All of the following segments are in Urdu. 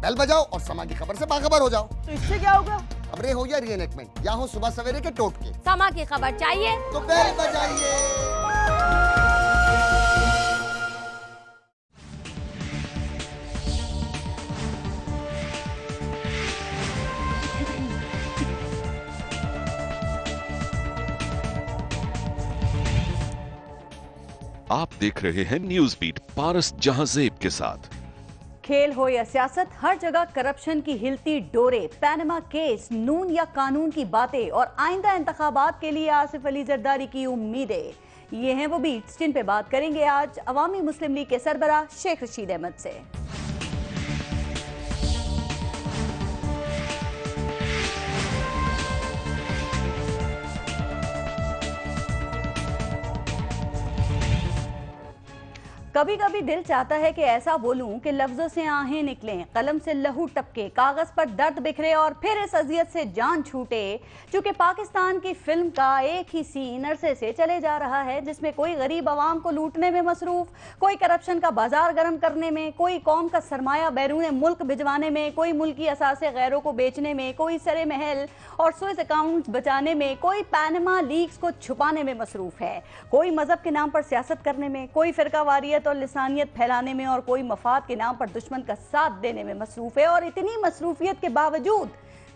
بیل بجاؤ اور سما کی خبر سے باخبر ہو جاؤ۔ تو اس سے کیا ہوگا؟ خبریں ہو یا ری انیکٹمنٹ یا ہو صبح سویرے کے ٹوٹکے، سما کی خبر چاہیے تو بیل بجائیے۔ آپ دیکھ رہے ہیں نیوز بیٹ پارس جہاں زیب کے ساتھ۔ کھیل ہو یا سیاست، ہر جگہ کرپشن کی ہلتی ڈورے، پینما کیس، نون یا قانون کی باتیں اور آئندہ انتخابات کے لیے آصف علی زرداری کی امیدیں، یہ ہیں وہ بیٹس جن پہ بات کریں گے آج عوامی مسلم لیگ کے سربراہ شیخ رشید احمد سے۔ کبھی کبھی دل چاہتا ہے کہ ایسا بولوں کہ لفظوں سے آہیں نکلیں، قلم سے لہو ٹپکے، کاغذ پر درد بکھرے اور پھر اس اذیت سے جان چھوٹے، چونکہ پاکستان کی فلم کا ایک ہی سین عرصے سے چلے جا رہا ہے جس میں کوئی غریب عوام کو لوٹنے میں مصروف، کوئی کرپشن کا بازار گرم کرنے میں، کوئی قوم کا سرمایہ بیرون ملک بھجوانے میں، کوئی ملکی اثاثے غیروں کو بیچنے میں، کوئی سرے محل اور سوئس اکاؤنٹس بچانے میں، کوئی پینما لیکس کو چھپانے میں مصروف ہے، کوئی مذہب کے نام پر سیاست کرنے میں، کوئی فرقہ واریت اور لسانیت پھیلانے میں، اور کوئی مفاد کے نام پر دشمن کا ساتھ دینے میں مصروف ہے، اور اتنی مصروفیت کے باوجود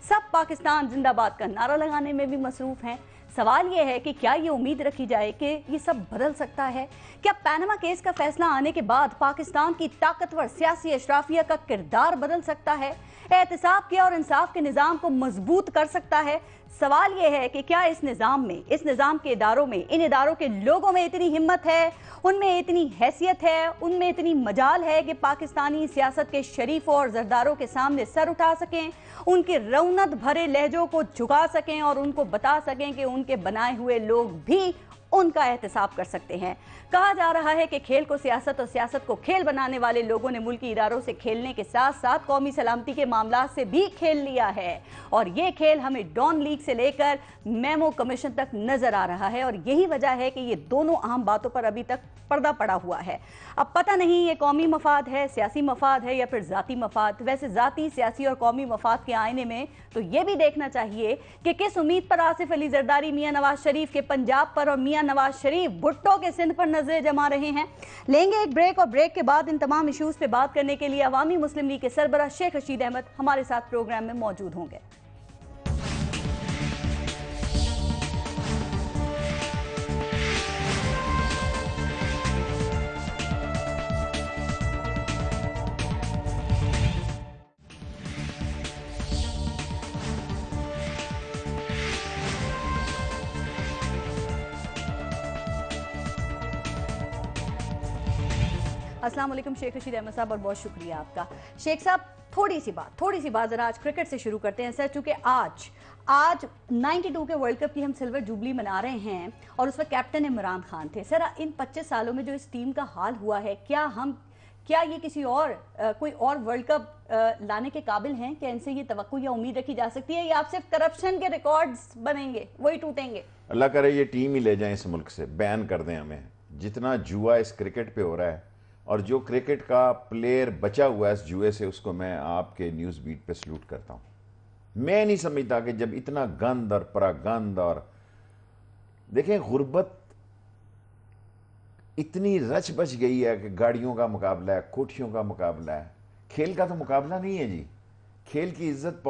سب پاکستان زندہ باد کا نعرہ لگانے میں بھی مصروف ہیں۔ سوال یہ ہے کہ کیا یہ امید رکھی جائے کہ یہ سب بدل سکتا ہے؟ کیا پینما کیس کا فیصلہ آنے کے بعد پاکستان کی طاقتور سیاسی اشرافیہ کا کردار بدل سکتا ہے؟ احتساب کے اور انصاف کے نظام کو مضبوط کر سکتا ہے؟ سوال یہ ہے کہ کیا اس نظام میں، اس نظام کے اداروں میں، ان اداروں کے لوگوں میں اتنی ہمت ہے، ان میں اتنی حیثیت ہے، ان میں اتنی مجال ہے کہ پاکستانی سیاست کے شریفوں اور زرداروں کے سامنے سر اٹھا سکیں، ان کے رونت بھرے لہجوں کو جھکا سکیں اور ان کو بتا سکیں کہ ان کے بنائے ہوئے لوگ بھی ان کا احتساب کر سکتے ہیں؟ کہا جا رہا ہے کہ کھیل کو سیاست اور سیاست کو کھیل بنانے والے لوگوں نے ملکی اداروں سے کھیلنے کے ساتھ ساتھ قومی سلامتی کے معاملات سے بھی کھیل لیا ہے، اور یہ کھیل ہمیں ڈان لیگ سے لے کر میمو کمیشن تک نظر آ رہا ہے، اور یہی وجہ ہے کہ یہ دونوں اہم باتوں پر ابھی تک پردہ پڑا ہوا ہے۔ اب پتہ نہیں یہ قومی مفاد ہے، سیاسی مفاد ہے یا پھر ذاتی مفاد۔ ویسے ذاتی، سیاسی اور قومی مفاد کے آئینے میں تو یہ بھی دیکھنا چاہیے کہ کس امید پر آصف علی زرداری میاں نواز شریف کے پنجاب پر اور میاں نواز شریف بھٹو کے سندھ پر نظریں جما رہے ہیں۔ لیں گے ایک بریک، اور بریک کے بعد ان تمام ایشوز پہ بات کرنے کے لیے عوامی مسلم لیگ کے سربراہ شیخ رشید احمد ہمارے ساتھ پروگرام میں موجود ہوں گے۔ السلام علیکم شیخ رشید احمد صاحب، اور بہت شکریہ آپ کا۔ شیخ صاحب تھوڑی سی بات ذرا آج کرکٹ سے شروع کرتے ہیں سر، چونکہ آج 92 کے ورلڈ کپ کی ہم سلور جوبلی منا رہے ہیں اور اس وقت کیپٹن عمران خان تھے۔ سر ان 25 سالوں میں جو اس ٹیم کا حال ہوا ہے، کیا یہ کسی کوئی اور ورلڈ کپ لانے کے قابل ہیں؟ کہ ان سے یہ توقع یا امید رکھی جا سکتی ہے، یا آپ صرف کرپشن کے ریکارڈز بنیں گے، وہی ٹوٹیں گے؟ اللہ کرے یہ ٹیم ہی لے جائیں اس ملک سے، بین کر دیں ہمیں۔ جتنا جوا اس کرکٹ پہ ہو رہا ہے، اور جو کرکٹ کا پلیئر بچا ہوا ہے اس جوئے سے، اس کو میں آپ کے نیوز بیٹ پہ سلوٹ کرتا ہوں۔ میں نہیں سمجھتا کہ جب اتنا گند اور پراگند، اور دیکھیں غربت اتنی رچ بچ گئی ہے کہ گاڑیوں کا مقابلہ ہے، کوٹھیوں کا مقابلہ ہے، کھیل کا تو مقابلہ نہیں ہے جی۔ کھیل کی عزت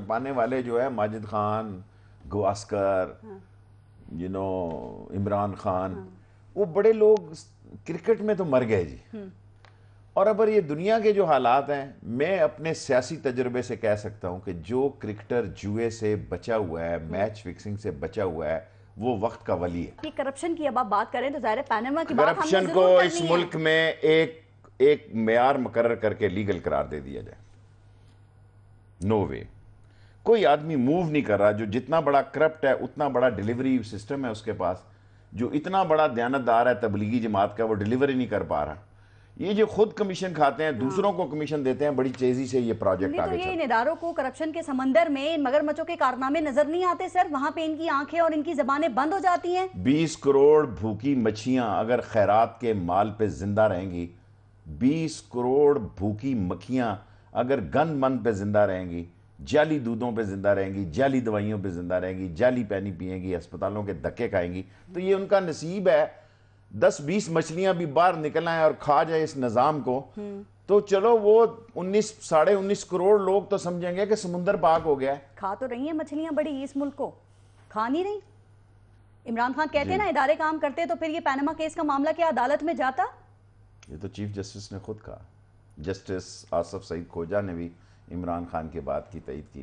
پانے والے جو ہے ماجد خان، گواسکر، عمران خان، وہ بڑے لوگ کرکٹ میں تو مر گئے جی۔ اور اگر یہ دنیا کے جو حالات ہیں، میں اپنے سیاسی تجربے سے کہہ سکتا ہوں کہ جو کرکٹر جوئے سے بچا ہوا ہے، میچ فکسنگ سے بچا ہوا ہے، وہ وقت کا ولی ہے۔ یہ کرپشن کی اب آپ بات کریں تو ظاہر ہے پینما کی بات ہم نے کرپشن ضرور کو کرنی اس ہے۔ ملک میں ایک معیار مقرر کر کے لیگل قرار دے دیا جائے۔ نو وے، کوئی آدمی موو نہیں کر رہا جو جتنا بڑا کرپٹ ہے اتنا بڑا ڈیلیوری سسٹم ہے اس کے پاس، جو اتنا بڑا دیانتدار ہے تبلیغی جماعت کا، وہ ڈیلیوری نہیں کر پا رہا۔ یہ جو خود کمیشن کھاتے ہیں، دوسروں کو کمیشن دیتے ہیں، بڑی تیزی سے یہ پروجیکٹ آگے چلتا ہے۔ ان اداروں کو کرپشن کے سمندر میں ان مگرمچھوں کے کارنامے نظر نہیں آتے سر، وہاں پہ ان کی آنکھیں اور ان کی زبانیں بند ہو جاتی ہیں۔ 20 کروڑ بھوکی مچھیاں اگر خیرات کے مال پہ زندہ رہیں گی، 20 کروڑ بھوکی مکھیاں اگر گن من پہ زندہ رہیں گی، جعلی دودھوں پہ زندہ رہیں گی، جعلی دوائیوں پہ زندہ رہیں گی، جعلی پانی پئیں گی، ہسپتالوں کے دھکے کھائیں گی، تو یہ ان کا نصیب ہے۔ 10-20 مچھلیاں بھی باہر نکل آئیں اور کھا جائے اس نظام کو، تو چلو وہ 19.5 کروڑ لوگ تو سمجھیں گے کہ سمندر پاک ہو گیا ہے۔ کھا تو رہی ہیں مچھلیاں بڑی اس ملک کو، کھا نہیں رہی۔ عمران خان کہتے ہیں نا ادارے کام کرتے، تو پھر یہ پینما کیس کا معاملہ کیا عدالت میں جاتا؟ یہ تو چیف جسٹس نے خود کہا، جسٹس آصف سعید کھوجا نے بھی عمران خان کی بات کی تائید کی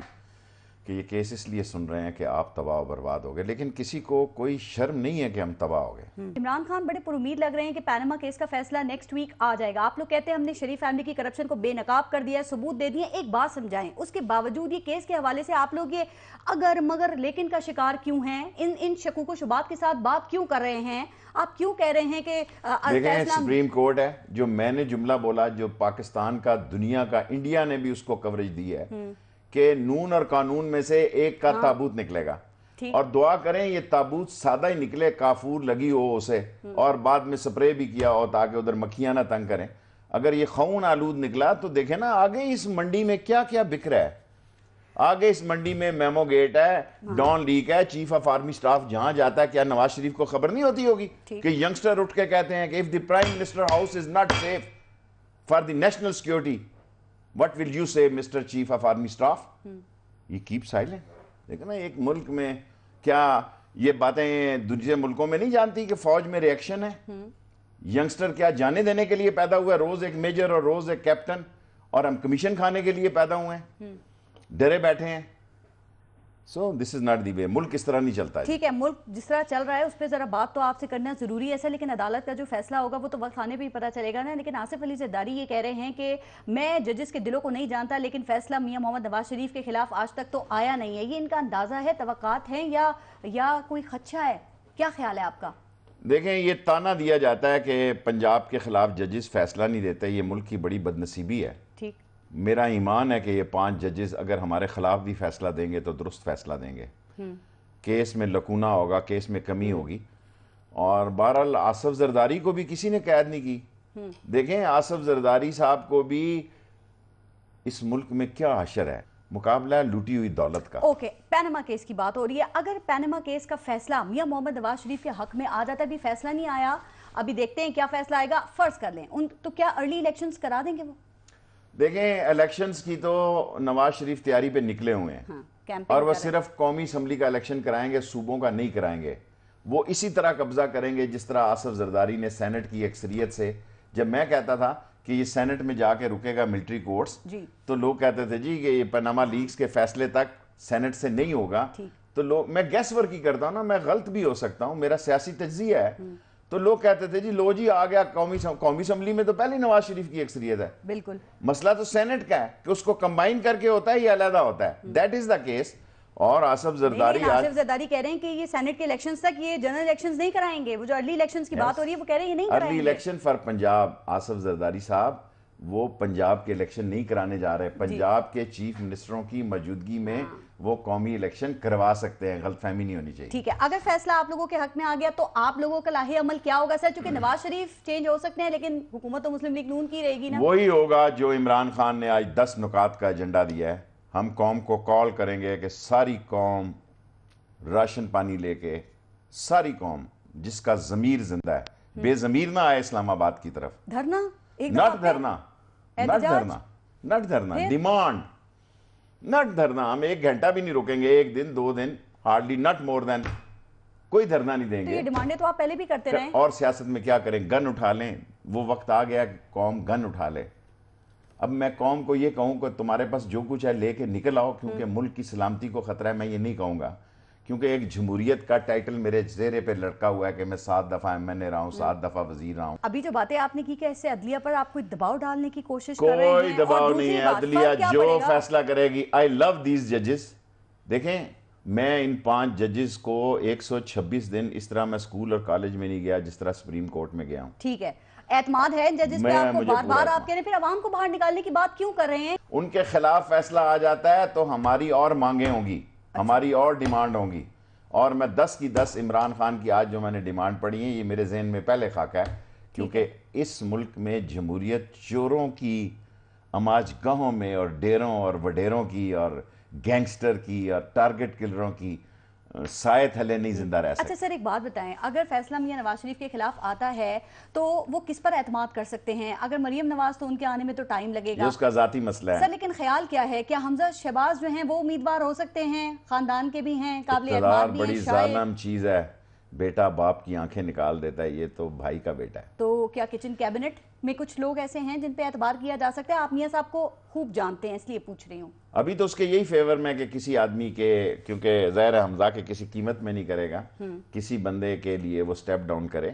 کہ یہ کیس اس لیے سن رہے ہیں کہ آپ تباہ و برباد ہو گئے، لیکن کسی کو کوئی شرم نہیں ہے کہ ہم تباہ ہو گئے۔ عمران خان بڑے پر امید لگ رہے ہیں کہ پینما کیس کا فیصلہ نیکسٹ ویک آ جائے گا۔ آپ لوگ کہتے ہیں ہم نے شریف فیملی کی کرپشن کو بے نقاب کر دیا ہے، ثبوت دے دیے، ایک بات سمجھائیں، اس کے باوجود یہ کیس کے حوالے سے آپ لوگ یہ اگر مگر لیکن کا شکار کیوں ہیں؟ ان شکوک و شبہات کے ساتھ بات کیوں کر رہے ہیں؟ آپ کیوں کہہ رہے ہیں کہ دیکھیں سپریم کورٹ ہے، جو میں نے جملہ بولا، جو پاکستان کا، دنیا کا، انڈیا نے بھی اس کو کوریج دی ہے کہ نون اور قانون میں سے ایک کا تابوت نکلے گا، اور دعا کریں یہ تابوت سادہ ہی نکلے، کافور لگی ہو اسے، اور بعد میں سپرے بھی کیا ہو تاکہ ادھر مکھیاں نہ تنگ کریں۔ اگر یہ خون آلود نکلا تو دیکھیں نا آگے اس منڈی میں کیا کیا بک رہا ہے۔ آگے اس منڈی میں میمو گیٹ ہے، ڈان لیک ہے، چیف آف آرمی سٹاف جہاں جاتا ہے، کیا نواز شریف کو خبر نہیں ہوتی ہوگی کہ ینگسٹر اٹھ کے کہتے ہیں کہ if the prime minister house is not safe for the national security, what will you say Mr. Chief of Army Staff? You keep silent۔ دیکھیں نا ایک ملک میں کیا یہ باتیں دوسرے ملکوں میں نہیں جانتی کہ فوج میں ریئیکشن ہے؟ ینگسٹر کیا جانے دینے کے لیے پیدا ہوا ہے، روز ایک میجر اور روز ایک کیپٹن، اور ہم کمیشن کھانے کے لیے پیدا ہوئے ہیں، ڈرے بیٹھے ہیں۔ سو دس از ناٹ دی وے، ملک اس طرح نہیں چلتا ہے۔ ٹھیک ہے، ملک جس طرح چل رہا ہے اس پہ ذرا بات تو آپ سے کرنا ضروری ہے، لیکن عدالت کا جو فیصلہ ہوگا وہ تو وقت آنے پہ ہی پتہ چلے گا نا۔ لیکن آصف علی زرداری یہ کہہ رہے ہیں کہ میں ججز کے دلوں کو نہیں جانتا، لیکن فیصلہ میاں محمد نواز شریف کے خلاف آج تک تو آیا نہیں ہے۔ یہ ان کا اندازہ ہے، توقعات ہیں، یا کوئی خدشہ ہے؟ کیا خیال ہے آپ کا؟ دیکھیں یہ تانا دیا جاتا ہے کہ پنجاب کے خلاف ججز فیصلہ نہیں دیتے، یہ ملک کی بڑی بدنصیبی ہے۔ ٹھیک، میرا ایمان ہے کہ یہ 5 ججز اگر ہمارے خلاف بھی فیصلہ دیں گے تو درست فیصلہ دیں گے۔ کیس میں لکونہ ہوگا، کیس میں کمی ہوگی، اور بہرحال آصف زرداری کو بھی کسی نے قید نہیں کی۔ دیکھیں آصف زرداری صاحب کو بھی اس ملک میں کیا حشر ہے، مقابلہ ہے لوٹی ہوئی دولت کا۔ اوکے، پینما کیس کی بات ہو رہی ہے، اگر پینما کیس کا فیصلہ میاں محمد نواز شریف کے حق میں آ جاتا ہے، ابھی فیصلہ نہیں آیا، ابھی دیکھتے ہیں کیا فیصلہ آئے گا، فرض کر لیں تو کیا ارلی الیکشنز کرا دیں گے وہ؟ دیکھیں الیکشنز کی تو نواز شریف تیاری پہ نکلے ہوئے ہیں، اور وہ صرف قومی اسمبلی کا الیکشن کرائیں گے، صوبوں کا نہیں کرائیں گے۔ وہ اسی طرح قبضہ کریں گے جس طرح آصف زرداری نے سینٹ کی اکثریت سے، جب میں کہتا تھا کہ یہ سینٹ میں جا کے رکے گا ملٹری کورٹس، تو لوگ کہتے تھے جی کہ یہ پاناما لیکس کے فیصلے تک سینٹ سے نہیں ہوگا، تو لوگ، میں گیس ورک ہی کرتا ہوں نا، میں غلط بھی ہو سکتا ہوں، میرا سیاسی تجزیہ ہے، تو لوگ کہتے تھے جی لو جی آ گیا قومی اسمبلی میں، تو پہلے نواز شریف کی اکثریت ہے، بالکل مسئلہ تو سینٹ کا ہے کہ اس کو کمبائن کر کے ہوتا ہے یا علیحدہ ہوتا ہے، دیٹ از دا کیس۔ اور آصف زرداری آصف زرداری کہہ رہے ہیں کہ یہ سینٹ کے الیکشنز تک یہ جنرل الیکشنز نہیں کرائیں گے، وہ جو ارلی الیکشنز کی بات ہو رہی ہے وہ کہہ رہے ہیں یہ نہیں کرائیں گے۔ Early election for Punjab, Asif Zardari صاحب وہ پنجاب کے الیکشن نہیں کرانے جا رہے، پنجاب کے چیف منسٹروں کی موجودگی میں وہ قومی الیکشن کروا سکتے ہیں، غلط فہمی نہیں ہونی چاہیے۔ ٹھیک ہے، اگر فیصلہ آپ لوگوں کے حق میں آ گیا تو آپ لوگوں کا لاہے عمل کیا ہوگا سر؟ چونکہ نواز شریف چینج ہو سکتے ہیں لیکن حکومت تو مسلم لیگ نون کی رہے گی نا۔ وہی ہوگا جو عمران خان نے آج 10 نکات کا ایجنڈا دیا ہے۔ ہم قوم کو کال کریں گے کہ ساری قوم راشن پانی لے کے، ساری قوم جس کا ضمیر زندہ ہے، بے ضمیر نہ آئے اسلام آباد کی طرف۔ دھرنا، نٹ دھرنا، ڈیمانڈ، نٹ دھرنا، ہم 1 گھنٹہ بھی نہیں رکیں گے، 1 دن 2 دن، ہارڈلی نٹ مور دین، کوئی دھرنا نہیں دیں گے۔ یہ ڈیمانڈیں تو آپ پہلے بھی کرتے رہے ہیں۔ اور سیاست میں کیا کریں، گن اٹھا لیں، وہ وقت آ گیا کہ قوم گن اٹھا لے۔ اب میں قوم کو یہ کہوں کہ تمہارے پاس جو کچھ ہے لے کے نکل آؤ، کیونکہ ملک کی سلامتی کو خطرہ ہے، میں یہ نہیں کہوں گا، کیونکہ ایک جمہوریت کا ٹائٹل میرے چہرے پہ لٹکا ہوا ہے کہ میں 7 دفعہ MNA رہا ہوں، 7 دفعہ وزیر رہا ہوں۔ ابھی جو باتیں آپ نے کی کہ اس سے عدلیہ پر آپ کوئی دباؤ ڈالنے کی کوشش کر رہے ہیں؟ کوئی دباؤ نہیں ہے، عدلیہ جو فیصلہ کرے گی۔ I love these judges۔ دیکھیں میں ان 5 ججز کو 126 دن اس طرح میں اسکول اور کالج میں نہیں گیا جس طرح سپریم کورٹ میں گیا ہوں۔ ٹھیک ہے، اعتماد ہے ججز پہ آپ کو، بار بار آپ کہہ رہے ہیں، پھر عوام کو باہر نکالنے کی بات کیوں کر رہے ہیں؟ ان کے خلاف فیصلہ آ جاتا ہے تو ہماری اور مانگیں ہوں گی، ہماری اور ڈیمانڈ ہوں گی، اور میں 10 کی 10 عمران خان کی آج جو میں نے ڈیمانڈ پڑھی ہیں یہ میرے ذہن میں پہلے خاکہ ہے، کیونکہ اس ملک میں جمہوریت چوروں کی آج گاہوں میں اور ڈیروں اور وڈیروں کی اور گینگسٹر کی اور ٹارگٹ کلروں کی سائے تھلے نہیں زندہ رہ سکتے. اچھا سر ایک بات بتائیں, اگر فیصلہ میاں نواز شریف کے خلاف آتا ہے تو وہ کس پر اعتماد کر سکتے ہیں؟ اگر مریم نواز تو ان کے آنے میں تو ٹائم لگے گا, یہ اس کا ذاتی مسئلہ ہے. سر لیکن خیال کیا ہے, کیا حمزہ شہباز جو ہیں وہ امیدوار ہو سکتے ہیں؟ خاندان کے بھی ہیں, قابل اعتماد بھی ہیں, بڑی ظالم چیز ہے, بیٹا باپ کی آنکھیں نکال دیتا ہے, یہ تو بھائی کا بیٹا ہے. تو کیا کچن کیبنٹ میں کچھ لوگ ایسے ہیں جن پہ اعتبار کیا جا سکتا ہے؟ آپ میاں صاحب کو خوب جانتے ہیں اس لیے پوچھ رہی ہوں. ابھی تو اس کے یہی فیور میں کہ کسی آدمی کے, کیونکہ ظاہر حمزہ کے کسی قیمت میں نہیں کرے گا, کسی بندے کے لیے وہ سٹیپ ڈاؤن کرے,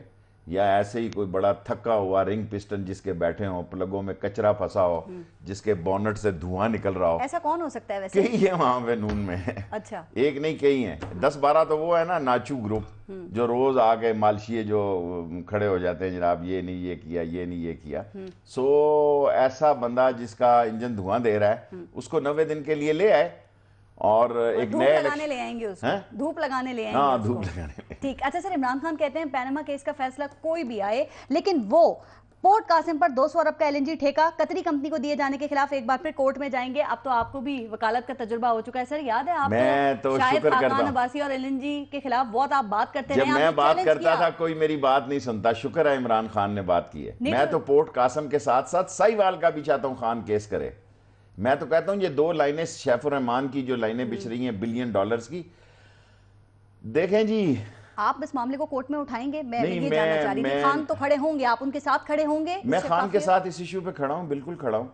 یا ایسے ہی کوئی بڑا تھکا ہوا رنگ پسٹن جس کے بیٹھے ہوں, پلگوں میں کچرا پھنسا ہو, جس کے بونٹ سے دھواں نکل رہا ہو. ایسا کون ہو سکتا ہے ویسے؟ کئی ہیں وہاں پہ نون میں. اچھا, ایک نہیں کئی ہیں, 10-12 تو وہ ہے نا ناچو گروپ, جو روز آگے مالشیے جو کھڑے ہو جاتے ہیں, جناب یہ نہیں یہ کیا, یہ نہیں یہ کیا. سو ایسا بندہ جس کا انجن دھواں دے رہا ہے, اس کو 90 دن کے لیے لے آئے اور ایک دھوپ نئے لگانے لے آئیں گے اس کو, دھوپ لگانے لے آئیں گے. ہاں دھوپ لگانے لے. ٹھیک. اچھا سر, عمران خان کہتے ہیں پیناما کیس کا فیصلہ کوئی بھی آئے لیکن وہ پورٹ قاسم پر 200 ارب کا LNG ٹھیکہ قطری کمپنی کو دیے جانے کے خلاف ایک بار پھر کورٹ میں جائیں گے. اب تو آپ کو بھی وکالت کا تجربہ ہو چکا ہے سر, یاد ہے آپ تو شاہد شکر کرتا خاقان ہوں عباسی اور LNG کے خلاف بہت آپ بات کرتے رہے. جب میں بات کرتا تھا کوئی میری بات نہیں سنتا, شکر ہے عمران خان نے بات کی ہے. میں تو پورٹ قاسم کے ساتھ ساتھ سائیوال کا بھی چاہتا ہوں خان کیس کرے. میں تو کہتا ہوں یہ 2 لائنیں شیف الرحمان کی جو لائنیں بچ رہی ہیں $1 بلین کی, دیکھیں جی آپ اس معاملے کو کورٹ میں اٹھائیں گے؟ میں یہ جاننا چاہ رہی تھی. خان تو کھڑے ہوں گے, آپ ان کے ساتھ کھڑے ہوں گے؟ میں خان کے ساتھ اس ایشو پہ کھڑا ہوں, بالکل کھڑا ہوں.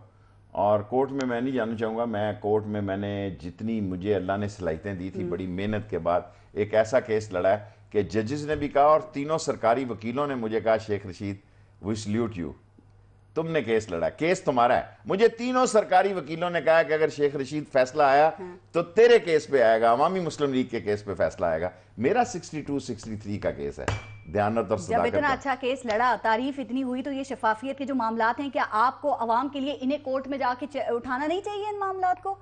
اور کورٹ میں میں نہیں جانا چاہوں گا, میں کورٹ میں نے جتنی مجھے اللہ نے صلاحیتیں دی تھی بڑی محنت کے بعد ایک ایسا کیس لڑا ہے کہ ججز نے بھی کہا اور 3 سرکاری وکیلوں نے مجھے کہا, شیخ رشید وی سلیوٹ یو, تم نے کیس لڑا, کیس تمہارا ہے. مجھے 3 سرکاری وکیلوں نے کہا کہ اگر شیخ رشید فیصلہ آیا تو تیرے کیس پہ آئے گا, عوامی مسلم لیگ کے کیس پہ فیصلہ آئے گا. میرا 62-63 کا کیس ہے, دیانت اور صداقت. جب اتنا اچھا کیس لڑا, تعریف اتنی ہوئی, تو یہ شفافیت کے جو معاملات ہیں, کیا آپ کو عوام کے لیے انہیں کورٹ میں جا کے اٹھانا نہیں چاہیے ان معاملات کو؟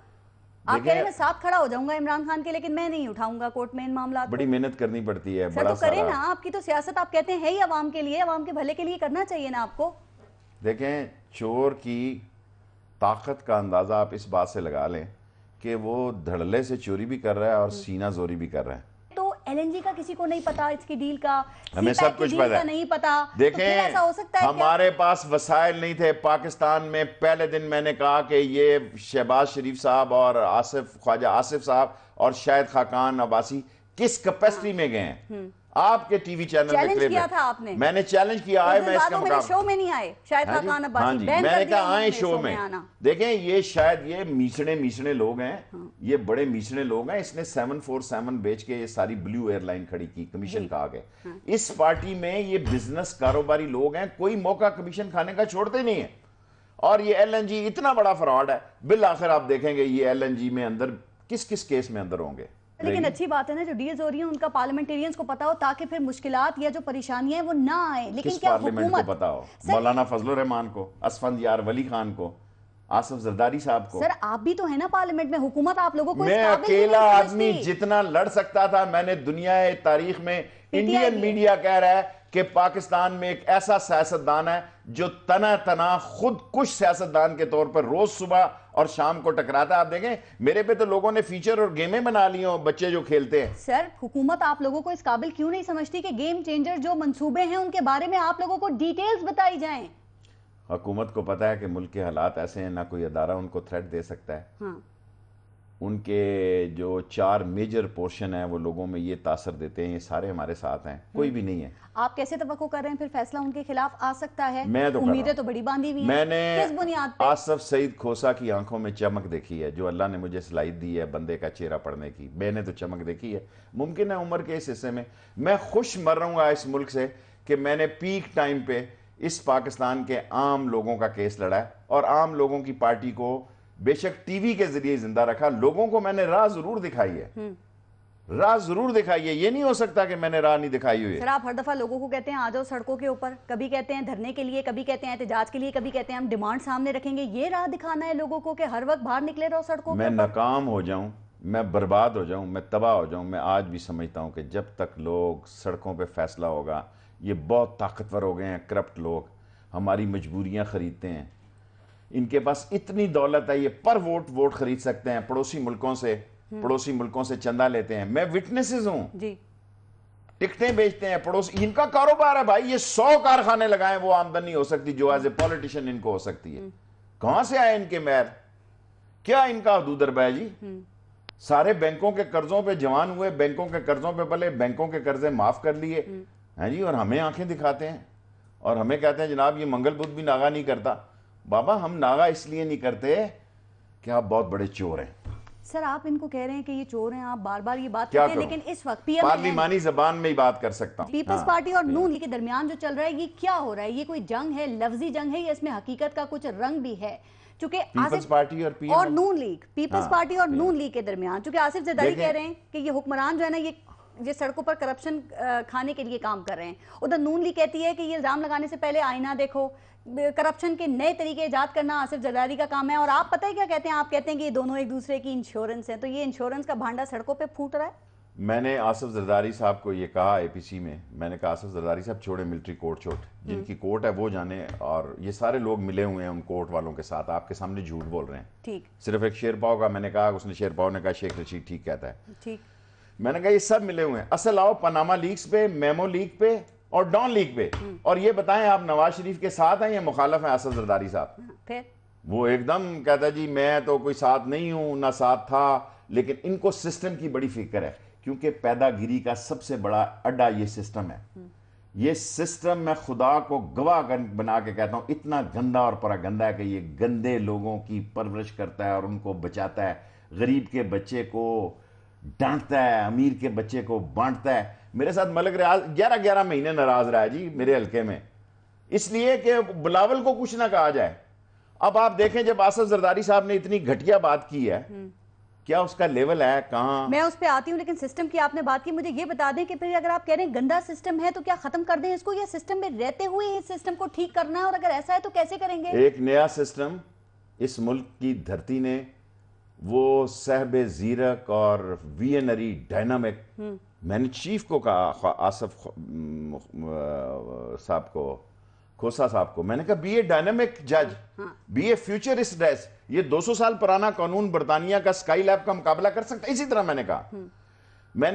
آپ کہہ رہے ہیں میں ساتھ کھڑا ہو جاؤں گا عمران خان کے, لیکن میں نہیں اٹھاؤں گا کورٹ میں ان معاملات. بڑی محنت کرنی پڑتی ہے. سر تو کریں نا, آپ کی تو سیاست آپ کہتے ہیں ہی عوام کے لیے, عوام کے بھلے کے لیے کرنا چاہیے نا آپ کو. دیکھیں, چور کی طاقت کا اندازہ آپ اس بات سے لگا لیں کہ وہ دھڑلے سے چوری بھی کر رہا ہے اور سینہ زوری بھی کر رہا ہے. تو LNG کا کسی کو نہیں پتا, اس کی ڈیل کا, ہمیں سب کچھ پتا ہے, نہیں پتا. دیکھیں ہمارے پاس وسائل نہیں تھے. پاکستان میں پہلے دن میں نے کہا کہ یہ شہباز شریف صاحب اور خواجہ آصف صاحب اور شاہد خاقان عباسی کس کیپیسٹی میں گئے ہیں. آپ کے ٹی وی چینل میں چیلنج کیا تھا آپ نے, میں نے چیلنج کیا ہے, میں اس کا مقابلہ شو میں نہیں آئے شاہد خاقان عباسی, میں نے کہا آئیں شو میں. دیکھیں یہ شاید یہ میچنے لوگ ہیں, یہ بڑے میچنے لوگ ہیں. اس نے 747 بیچ کے یہ ساری بلیو ایئر لائن کھڑی کی, کمیشن کھا گئے. اس پارٹی میں یہ بزنس کاروباری لوگ ہیں, کوئی موقع کمیشن کھانے کا چھوڑتے نہیں ہیں. اور یہ LNG اتنا بڑا فراڈ ہے, بالآخر آپ دیکھیں گے یہ LNG میں اندر کس کیس میں اندر ہوں گے. لیکن اچھی بات ہے نا جو ڈیلز ہو رہی ہیں ان کا پارلیمنٹیرینز کو پتا ہو, تاکہ پھر مشکلات یا جو پریشانیاں ہیں وہ نہ آئیں. لیکن کیا حکومت کو پتا ہو, مولانا فضل الرحمان کو, اسفندیار ولی خان کو, آصف زرداری صاحب کو. سر آپ بھی تو ہیں نا پارلیمنٹ میں, حکومت آپ لوگوں کو میں اکیلا آدمی جتنا لڑ سکتا تھا, میں نے دنیا تاریخ میں, انڈین میڈیا کہہ رہا ہے کہ پاکستان میں ایک ایسا سیاستدان ہے جو تنا خود کش سیاستدان کے طور پر روز صبح اور شام کو ٹکراتا ہے. آپ دیکھیں میرے پہ تو لوگوں نے فیچر اور گیمیں بنا لی ہوں, بچے جو کھیلتے ہیں. سر حکومت آپ لوگوں کو اس قابل کیوں نہیں سمجھتی کہ گیم چینجر جو منصوبے ہیں ان کے بارے میں آپ لوگوں کو ڈیٹیلز بتائی جائیں؟ حکومت کو پتا ہے کہ ملک کے حالات ایسے ہیں, نہ کوئی ادارہ ان کو تھریٹ دے سکتا ہے. ان کے جو 4 میجر پورشن ہیں وہ لوگوں میں یہ تاثر دیتے ہیں, یہ سارے ہمارے ساتھ ہیں, کوئی بھی نہیں ہے. آپ کیسے توقع کر رہے ہیں پھر فیصلہ ان کے خلاف آ سکتا ہے؟ میں تو امیدیں تو بڑی باندھی ہوئی ہیں. میں نے کس بنیاد پہ؟ آصف سعید کھوسا کی آنکھوں میں چمک دیکھی ہے, جو اللہ نے مجھے صلاحیت دی ہے بندے کا چہرہ پڑھنے کی. میں نے تو چمک دیکھی ہے. ممکن ہے عمر کے اس حصے میں خوش مر رہوں گا اس ملک سے کہ میں نے پیک ٹائم پہ اس پاکستان کے عام لوگوں کا کیس لڑا ہے, اور عام لوگوں کی پارٹی کو بے شک ٹی وی کے ذریعے زندہ رکھا. لوگوں کو میں نے راہ ضرور دکھائی ہے, راہ ضرور دکھائی ہے. یہ نہیں ہو سکتا کہ میں نے راہ نہیں دکھائی ہوئی. سر آپ ہر دفعہ لوگوں کو کہتے ہیں آ جاؤ سڑکوں کے اوپر, کبھی کہتے ہیں دھرنے کے لیے, کبھی کہتے ہیں احتجاج کے لیے, کبھی کہتے ہیں ہم ڈیمانڈ سامنے رکھیں گے. یہ راہ دکھانا ہے لوگوں کو کہ ہر وقت باہر نکلے رہو سڑکوں میں ناکام ہو جاؤں, میں برباد ہو جاؤں, میں تباہ ہو جاؤں. میں آج بھی سمجھتا ہوں کہ جب تک لوگ سڑکوں پہ فیصلہ ہوگا, یہ بہت طاقتور ہو گئے ہیں کرپٹ لوگ, ہماری مجبوریاں خریدتے ہیں. ان کے پاس اتنی دولت ہے، یہ پر ووٹ خرید سکتے ہیں، پڑوسی ملکوں سے چندہ لیتے ہیں. میں وٹنسز ہوں، جی ٹکٹیں بیچتے ہیں پڑوسی، ان کا کاروبار ہے بھائی. یہ 100 کارخانے لگائیں وہ آمدن نہیں ہو سکتی جو ایز اے پولیٹیشین ان کو ہو سکتی ہے. کہاں سے آئے ان کے مہر؟ کیا ان کا حدود اربع ہے جی؟ سارے بینکوں کے قرضوں پہ جوان ہوئے، بینکوں کے قرضوں پہ پلے، بینکوں کے قرضے معاف کر لیے ہیں جی، اور ہمیں آنکھیں دکھاتے ہیں اور ہمیں کہتے ہیں جناب یہ منگل بدھ بھی ناغا نہیں کرتا. بابا ہم ناغا اس لیے نہیں کرتے کہ آپ بہت بڑے چور ہیں. سر آپ ان کو کہہ رہے ہیں کہ یہ چور ہیں، آپ بار بار یہ بات کرتے ہیں، لیکن اس وقت پی ایم پارلیمانی زبان میں ہی بات کر سکتا ہوں. پیپلز پارٹی اور نون لیگ کے درمیان جو چل رہا ہے یہ کیا ہو رہا ہے؟ یہ کوئی جنگ ہے، لفظی جنگ ہے، یا اس میں حقیقت کا کچھ رنگ بھی ہے؟ چونکہ پیپلز پارٹی اور نون لیگ، پیپلز پارٹی اور نون لیگ کے درمیان، چونکہ آصف زرداری کہہ رہے ہیں کہ یہ حکمران جو ہے نا یہ سڑکوں پر کرپشن کھانے کے لیے کام کر رہے ہیں. ادھر نون لیگ کہتی ہے کہ یہ الزام لگانے سے پہلے آئینہ دیکھو، کرپشن کے نئے طریقے ایجاد کرنا آصف زرداری کا کام ہے. اور آپ پتہ ہے کیا کہتے ہیں؟ آپ کہتے ہیں کہ یہ دونوں ایک دوسرے کی انشورنس ہیں. تو یہ انشورنس کا بھانڈا سڑکوں پہ پھوٹ رہا ہے. میں نے آصف زرداری صاحب کو یہ کہا اے پی سی میں، میں نے کہا آصف زرداری صاحب چھوڑے ملٹری کورٹ، جن کی کورٹ ہے وہ جانے، اور یہ سارے لوگ ملے ہوئے ہیں ان کورٹ والوں کے ساتھ، آپ کے سامنے جھوٹ بول رہے ہیں. ٹھیک. صرف ایک شیر پاؤ کا میں نے کہا، اس نے شیر پاؤ نے کہا شیخ رشید ٹھیک کہتا ہے. ٹھیک. میں نے کہا یہ سب ملے ہوئے ہیں. اصل آؤ پاناما لیکس پہ، میمو لیک پہ اور ڈان لیک پہ، اور یہ بتائیں آپ نواز شریف کے ساتھ ہیں یا مخالف ہیں آصف زرداری صاحب؟ پھر وہ ایک دم کہتا ہے جی میں تو کوئی ساتھ نہیں ہوں، نہ ساتھ تھا. لیکن ان کو سسٹم کی بڑی فکر ہے، کیونکہ پیدا گیری کا سب سے بڑا اڈا یہ سسٹم ہے. یہ سسٹم میں خدا کو گواہ بنا کے کہتا ہوں اتنا گندا اور پراگندا ہے کہ یہ گندے لوگوں کی پرورش کرتا ہے اور ان کو بچاتا ہے. غریب کے بچے کو ڈانٹتا ہے، امیر کے بچے کو بانٹتا ہے. میرے ساتھ ملک ریاض 11 مہینے ناراض رہا ہے جی میرے حلقے میں، اس لیے کہ بلاول کو کچھ نہ کہا جائے. اب آپ دیکھیں جب آصف زرداری صاحب نے اتنی گھٹیا بات کی ہے، کیا اس کا لیول ہے کہاں؟ میں اس پہ آتی ہوں، لیکن سسٹم کی آپ نے بات کی. مجھے یہ بتا دیں کہ پھر اگر آپ کہہ رہے ہیں گندا سسٹم ہے تو کیا ختم کر دیں اس کو، یا سسٹم میں رہتے ہوئے اس سسٹم کو ٹھیک کرنا ہے؟ اور اگر ایسا ہے تو کیسے کریں گے؟ ایک نیا سسٹم اس ملک کی دھرتی نے، وہ صاحب زیرک اور وینری ڈائنامک، میں نے چیف کو کہا آصف صاحب کو، کھوسا صاحب کو، میں نے کہا بی اے ڈائنامک جج، بی اے فیوچرسٹ ڈیس. یہ 200 سال پرانا قانون برطانیہ کا سکائی لیب کا مقابلہ کر سکتا ہے؟ اسی طرح میں نے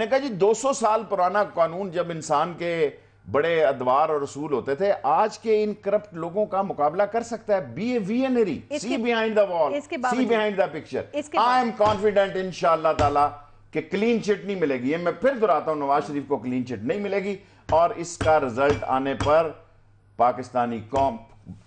کہا جی 200 سال پرانا قانون جب انسان کے بڑے ادوار اور اصول ہوتے تھے، آج کے ان کرپٹ لوگوں کا مقابلہ کر سکتا ہے. Be a وینری، C behind the wall, see behind the picture. I am confident انشاءاللہ تعالی کہ کلین چٹ نہیں ملے گی. میں پھر دہراتا ہوں نواز شریف کو کلین چٹ نہیں ملے گی، اور اس کا رزلٹ آنے پر پاکستانی قوم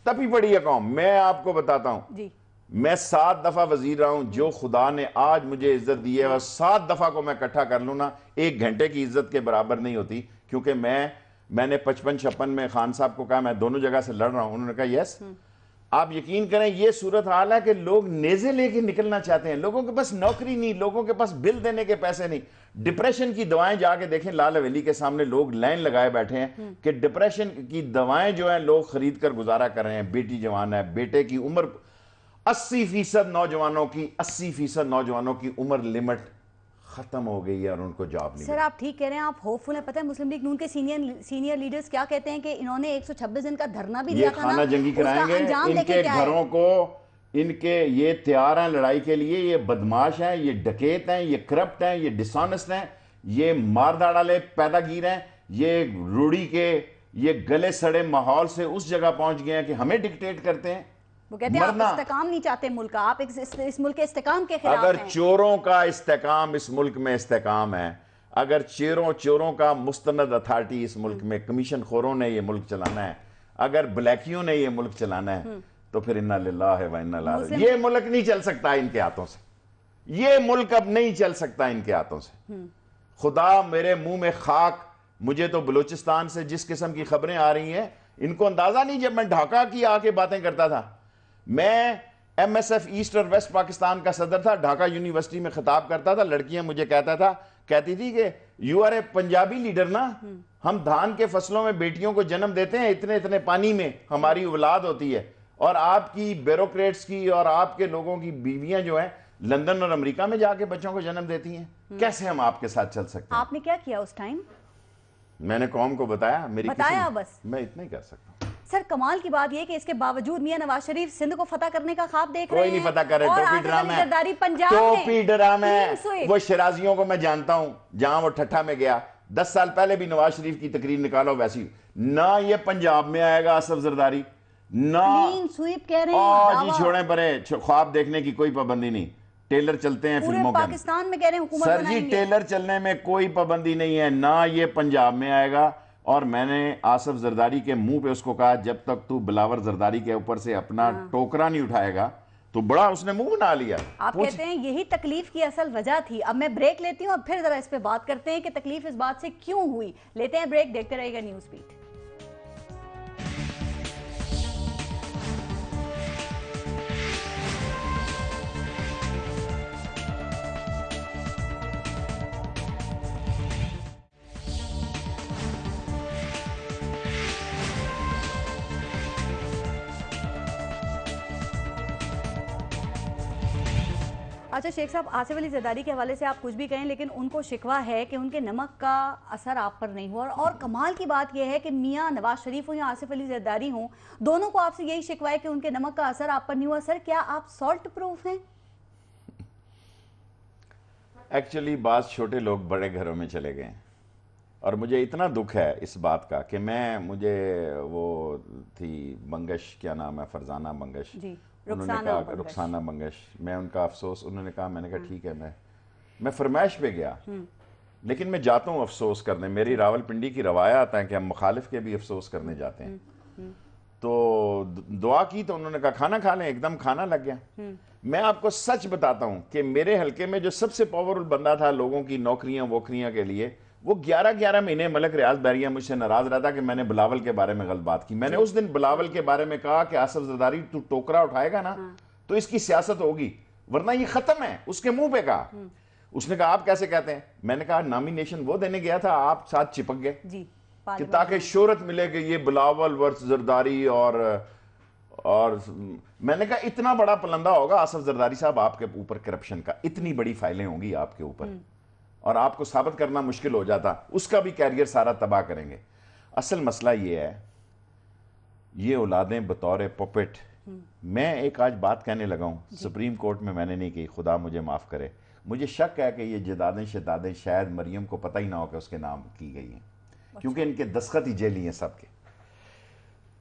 تپی پڑی ہے. قوم میں آپ کو بتاتا ہوں، میں 7 دفعہ وزیر رہا ہوں. جو خدا نے آج مجھے عزت دی ہے اور 7 دفعہ کو میں اکٹھا کر لوں نا، 1 گھنٹے کی عزت کے برابر نہیں ہوتی. کیونکہ میں نے 55-56 میں خان صاحب کو کہا میں دونوں جگہ سے لڑ رہا ہوں. انہوں نے کہا یس. آپ یقین کریں یہ صورتحال ہے کہ لوگ نیزے لے کے نکلنا چاہتے ہیں. لوگوں کے پاس نوکری نہیں، لوگوں کے پاس بل دینے کے پیسے نہیں. ڈپریشن کی دوائیں جا کے دیکھیں، لال حویلی کے سامنے لوگ لائن لگائے بیٹھے ہیں کہ ڈپریشن کی دوائیں جو ہیں لوگ خرید کر گزارا کر رہے ہیں. بیٹی جوان ہے، بیٹے کی عمر 80% نوجوانوں کی عمر لمٹ ختم ہو گئی ہے اور ان کو جاب نہیں. سر آپ ٹھیک کہہ رہے ہیں، آپ ہوپ فل ہیں. پتہ ہے مسلم لیگ نون کے سینئر لیڈرز کیا کہتے ہیں کہ انہوں نے 126 دن کا دھرنا بھی دیا تھا نا، یہ خانہ جنگی کرائیں گے. ان کے گھروں کو، ان کے یہ تیار ہیں لڑائی کے لیے. یہ بدماش ہیں، یہ ڈکیت ہیں، یہ کرپٹ ہیں، یہ ڈسانسٹ ہیں، یہ مارداڑ والے پیدا گیر ہیں. یہ روڑی کے یہ گلے سڑے ماحول سے اس جگہ پہنچ گئے ہیں کہ ہمیں ڈکٹیٹ کرتے ہیں. وہ کہتے ہیں آپ استحکام نہیں چاہتے ملک کا، آپ اس ملک کے استحکام کے خلاف ہیں. اگر چوروں کا استحکام اس ملک میں استحکام ہے، اگر چوروں کا مستند اتھارٹی اس ملک میں کمیشن خوروں نے یہ ملک چلانا ہے، اگر بلیکیوں نے یہ ملک چلانا ہے، تو پھر انا للہ و انا الیہ راجعون. یہ ملک نہیں چل سکتا ان کے ہاتھوں سے. یہ ملک اب نہیں چل سکتا ان کے ہاتھوں سے. خدا میرے منہ میں خاک. مجھے تو بلوچستان سے جس قسم کی خبریں آ رہی ہیں ان کو اندازہ نہیں. جب میں ڈھاکہ کی آ کے باتیں کرتا تھا، میں ایم ایس ایف ایسٹ اور ویسٹ پاکستان کا صدر تھا، ڈھاکہ یونیورسٹی میں خطاب کرتا تھا. لڑکیاں مجھے کہتی تھی کہ you are a Punjabi leader نا، ہم دھان کے فصلوں میں بیٹیوں کو جنم دیتے ہیں، اتنے پانی میں ہماری اولاد ہوتی ہے، اور آپ کی بیوروکریٹس کی اور آپ کے لوگوں کی بیویاں جو ہیں لندن اور امریکہ میں جا کے بچوں کو جنم دیتی ہیں. کیسے ہم آپ کے ساتھ چل سکتے ہیں؟ آپ نے کیا کیا اس ٹائم؟ میں نے قوم کو بتایا. بتایا بس. میں اتنا ہی کر سکتا ہوں. سر کمال کی بات یہ کہ اس کے باوجود میاں نواز شریف سندھ کو فتح کرنے کا خواب دیکھ رہے ہیں. کوئی نہیں فتح کر رہے, اور ٹوپی آصف ڈرامہ علی زرداری پنجاب ٹوپی ڈرامہ میں وہ شرازیوں کو میں جانتا ہوں, جہاں وہ ٹھٹھا میں گیا 10 سال پہلے بھی نواز شریف کی تقریر نکالو ویسی, نہ یہ پنجاب میں آئے گا آصف زرداری, نہ کلین سویپ کہہ رہے ہیں. جی چھوڑیں پرے, خواب دیکھنے کی کوئی پابندی نہیں, ٹیلر چلتے ہیں فلموں پورے پاکستان میں کہہ رہے ہیں حکومت سر بنائیں جی, گے. ٹیلر چلنے میں کوئی پابندی نہیں ہے, نہ یہ پنجاب میں آئے گا. اور میں نے آصف زرداری کے منہ پہ اس کو کہا جب تک تو بلاور زرداری کے اوپر سے اپنا ٹوکرا نہیں اٹھائے گا, تو بڑا اس نے منہ بنا لیا. آپ کہتے ہیں یہی تکلیف کی اصل وجہ تھی. اب میں بریک لیتی ہوں اور پھر ذرا اس پہ بات کرتے ہیں کہ تکلیف اس بات سے کیوں ہوئی. لیتے ہیں بریک, دیکھتے رہے گا نیوز بیٹ. اچھا شیخ صاحب, آصف علی زرداری کے حوالے سے آپ کچھ بھی کہیں, لیکن ان کو شکوہ ہے کہ ان کے نمک کا اثر آپ پر نہیں ہوا. اور کمال کی بات یہ ہے کہ میاں نواز شریف ہوں یا آصف علی زرداری ہوں, دونوں کو آپ سے یہی شکوہ ہے کہ ان کے نمک کا اثر آپ پر نہیں ہوا. سر کیا آپ سالٹ پروف ہیں؟ ایکچولی بعض چھوٹے لوگ بڑے گھروں میں چلے گئے, اور مجھے اتنا دکھ ہے اس بات کا کہ مجھے وہ تھی بنگش, کیا نام ہے, فرزانہ بنگش, جی, انہوں نے کہا رخسانہ بنگش, میں ان کا افسوس, انہوں نے کہا, میں نے کہا ٹھیک ہے, میں فرمائش پہ گیا, لیکن میں جاتا ہوں افسوس کرنے. میری راول پنڈی کی روایات ہیں کہ ہم مخالف کے بھی افسوس کرنے جاتے ہیں. تو دعا کی تو انہوں نے کہا کھانا کھا لیں, ایک دم کھانا لگ گیا. میں آپ کو سچ بتاتا ہوں کہ میرے حلقے میں جو سب سے پاورفل بندہ تھا لوگوں کی نوکریاں ووکریاں کے لیے, وہ 11 مہینے ملک ریاض بحریہ مجھ سے ناراض رہتا کہ میں نے بلاول کے بارے میں غلط بات کی. میں نے اس دن بلاول کے بارے میں کہا کہ آصف زرداری تو ٹوکرا اٹھائے گا نا تو اس کی سیاست ہوگی, ورنہ یہ ختم ہے. اس کے منہ پہ کہا. اس نے کہا آپ کیسے کہتے ہیں؟ میں نے کہا نامینیشن وہ دینے گیا تھا, آپ ساتھ چپک گئے جی, کہ تاکہ شہرت ملے کہ یہ بلاول ورس زرداری. اور میں نے کہا اتنا بڑا پلندہ ہوگا آصف زرداری صاحب آپ کے اوپر کرپشن کا, اتنی بڑی فائلیں ہوں گی آپ کے اوپر, اور آپ کو ثابت کرنا مشکل ہو جاتا, اس کا بھی کیریئر سارا تباہ کریں گے. اصل مسئلہ یہ ہے, یہ اولادیں بطور پپٹ. میں ایک آج بات کہنے لگا ہوں, سپریم کورٹ میں نے نہیں کی, خدا مجھے معاف کرے. مجھے شک ہے کہ یہ جدادیں شدادیں شاید مریم کو پتہ ہی نہ ہو کہ اس کے نام کی گئی ہیں, کیونکہ ان کے دستخط ہی جیلی ہیں سب کے.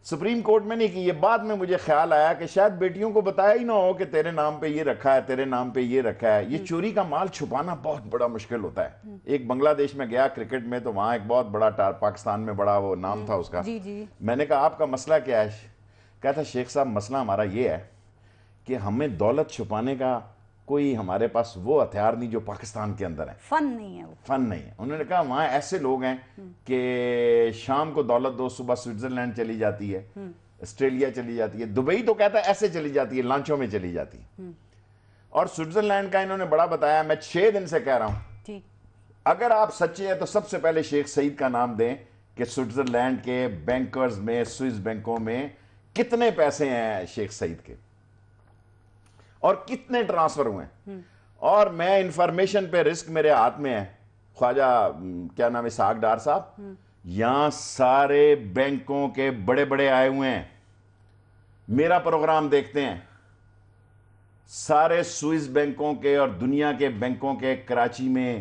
سپریم کورٹ میں نہیں کی یہ بات, میں مجھے خیال آیا کہ شاید بیٹیوں کو بتایا ہی نہ ہو کہ تیرے نام پہ یہ رکھا ہے, تیرے نام پہ یہ رکھا ہے. یہ چوری کا مال چھپانا بہت بڑا مشکل ہوتا ہے. ایک بنگلہ دیش میں گیا کرکٹ میں, تو وہاں ایک بہت بڑا پاکستان میں بڑا وہ نام تھا اس کا. میں نے کہا آپ کا مسئلہ کیا ہے؟ کہتا شیخ صاحب مسئلہ ہمارا یہ ہے کہ ہمیں دولت چھپانے کا کوئی ہمارے پاس وہ ہتھیار نہیں جو پاکستان کے اندر ہے. فن نہیں ہے, فن نہیں ہے. انہوں نے کہا وہاں ایسے لوگ ہیں کہ شام کو دولت دو, صبح سوئٹزرلینڈ چلی جاتی ہے, آسٹریلیا چلی جاتی ہے, دبئی تو کہتا ہے ایسے چلی جاتی ہے, لانچوں میں چلی جاتی ہے. اور سوئٹزرلینڈ کا انہوں نے بڑا بتایا. میں 6 دن سے کہہ رہا ہوں, اگر آپ سچے ہیں تو سب سے پہلے شیخ سعید کا نام دیں کہ سوئٹزرلینڈ کے بینکرز میں, سوئس بینکوں میں کتنے پیسے ہیں شیخ سعید کے, اور کتنے ٹرانسفر ہوئے ہیں. اور میں انفارمیشن پہ رسک میرے ہاتھ میں ہے. خواجہ کیا نام ہے, اسحاق ڈار صاحب, یہاں سارے بینکوں کے بڑے بڑے آئے ہوئے ہیں, میرا پروگرام دیکھتے ہیں. سارے سوئس بینکوں کے اور دنیا کے بینکوں کے کراچی میں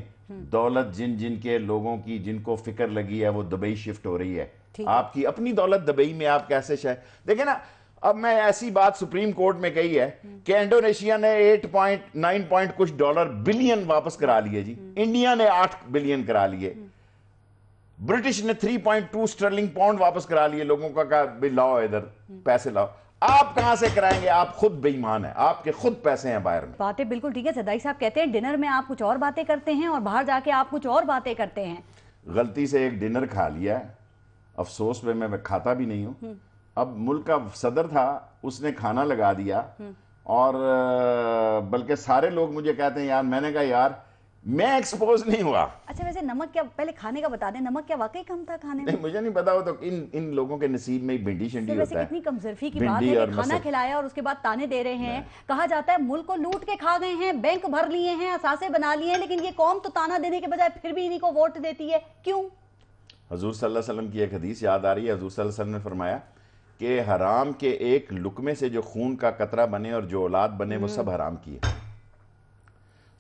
دولت جن کے لوگوں کی, جن کو فکر لگی ہے, وہ دبئی شفٹ ہو رہی ہے. آپ کی اپنی دولت دبئی میں, آپ کیسے دیکھیں نا. اب میں ایسی بات سپریم کورٹ میں کہی ہے کہ انڈونیشیا نے 8.9 کچھ ڈالر بلین واپس کرا لیے جی, انڈیا نے 8 بلین کرا لیے, برٹش نے 3.2 اسٹرلنگ پاؤنڈ واپس کرا لیے. لوگوں کا کہا بھئی لاؤ ادھر پیسے لاؤ. آپ کہاں سے کرائیں گے؟ آپ خود بے ایمان ہیں, آپ کے خود پیسے ہیں باہر میں. باتیں بالکل ٹھیک ہے. زرداری صاحب کہتے ہیں ڈنر میں آپ کچھ اور باتیں کرتے ہیں اور باہر جا کے آپ کچھ اور باتیں کرتے ہیں. غلطی سے ایک ڈنر کھا لیا ہے, افسوس پہ میں کھاتا بھی نہیں ہوں. اب ملک کا صدر تھا, اس نے کھانا لگا دیا, اور بلکہ سارے لوگ مجھے کہتے ہیں یار, میں نے کہا یار میں ایکسپوز نہیں ہوا. اچھا ویسے نمک کیا, پہلے کھانے کا بتا دیں, نمک کیا واقعی کم تھا کھانے میں؟ نہیں مجھے نہیں پتا, وہ تو ان لوگوں کے نصیب میں بھنڈی شنڈی ہوتا ہے. ویسے کتنی کمزرفی کی بات ہے کہ کھانا کھلایا اور اس کے بعد تانے دے رہے ہیں. کہا جاتا ہے ملک کو لوٹ کے کھا گئے ہیں, بینک بھر لیے ہیں, اثاثے بنا لیے ہیں, لیکن یہ قوم تو تانا دینے کے بجائے پھر بھی انہی کو ووٹ دیتی ہے. کیوں؟ حضور صلی اللہ علیہ وسلم کی ایک حدیث یاد آ رہی ہے. حضور صلی اللہ علیہ وسلم نے فرمایا کہ حرام کے ایک لقمے سے جو خون کا قطرہ بنے اور جو اولاد بنے وہ سب حرام کی ہے.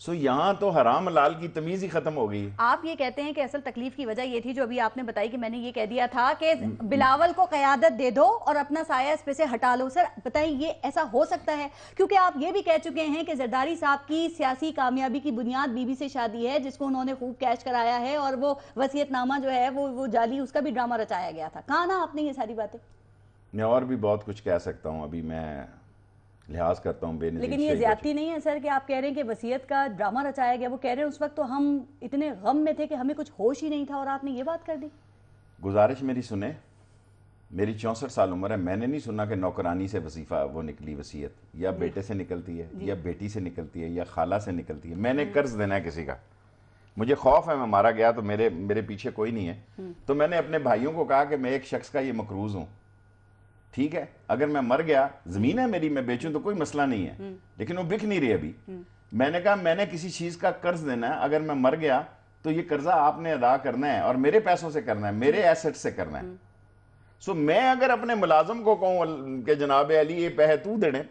سو یہاں تو حرام حلال کی تمیز ہی ختم ہو گئی. آپ یہ کہتے ہیں کہ اصل تکلیف کی وجہ یہ تھی جو ابھی آپ نے بتائی کہ میں نے یہ کہہ دیا تھا کہ بلاول کو قیادت دے دو اور اپنا سایہ اس پہ سے ہٹا لو. سر بتائیں یہ ایسا ہو سکتا ہے؟ کیونکہ آپ یہ بھی کہہ چکے ہیں کہ زرداری صاحب کی سیاسی کامیابی کی بنیاد بی بی سے شادی ہے جس کو انہوں نے خوب کیش کرایا ہے اور وہ وصیت نامہ جو ہے وہ جعلی، اس کا بھی ڈرامہ رچایا گیا تھا. کہا نا آپ نے یہ ساری باتیں؟ میں اور بھی بہت کچھ کہہ سکتا ہوں، ابھی میں لحاظ کرتا ہوں بے نظیر. لیکن یہ زیادتی نہیں ہے سر کہ آپ کہہ رہے ہیں کہ وصیت کا ڈرامہ رچایا گیا؟ وہ کہہ رہے ہیں اس وقت تو ہم اتنے غم میں تھے کہ ہمیں کچھ ہوش ہی نہیں تھا اور آپ نے یہ بات کر دی. گزارش میری سنیں، میری 64 سال عمر ہے، میں نے نہیں سنا کہ نوکرانی سے وظیفہ وہ نکلی وصیت، یا بیٹے سے نکلتی ہے یا بیٹی سے نکلتی ہے یا خالہ سے نکلتی ہے. میں نے قرض دینا ہے کسی کا، مجھے خوف ہے میں مارا گیا تو میرے پیچھے کوئی نہیں ہے، تو میں نے اپنے بھائیوں کو کہا کہ میں ایک شخص کا یہ مقروض ہوں، ٹھیک ہے، اگر میں مر گیا، زمین ہے میری، میں بیچوں تو کوئی مسئلہ نہیں ہے، لیکن وہ بک نہیں رہی ابھی. میں نے کہا میں نے کسی چیز کا قرض دینا ہے، اگر میں مر گیا تو یہ قرضہ آپ نے ادا کرنا ہے اور میرے پیسوں سے کرنا ہے، میرے ایسٹ سے کرنا ہے. سو میں اگر اپنے ملازم کو کہوں کہ جناب علی یہ پیسے تو دینے،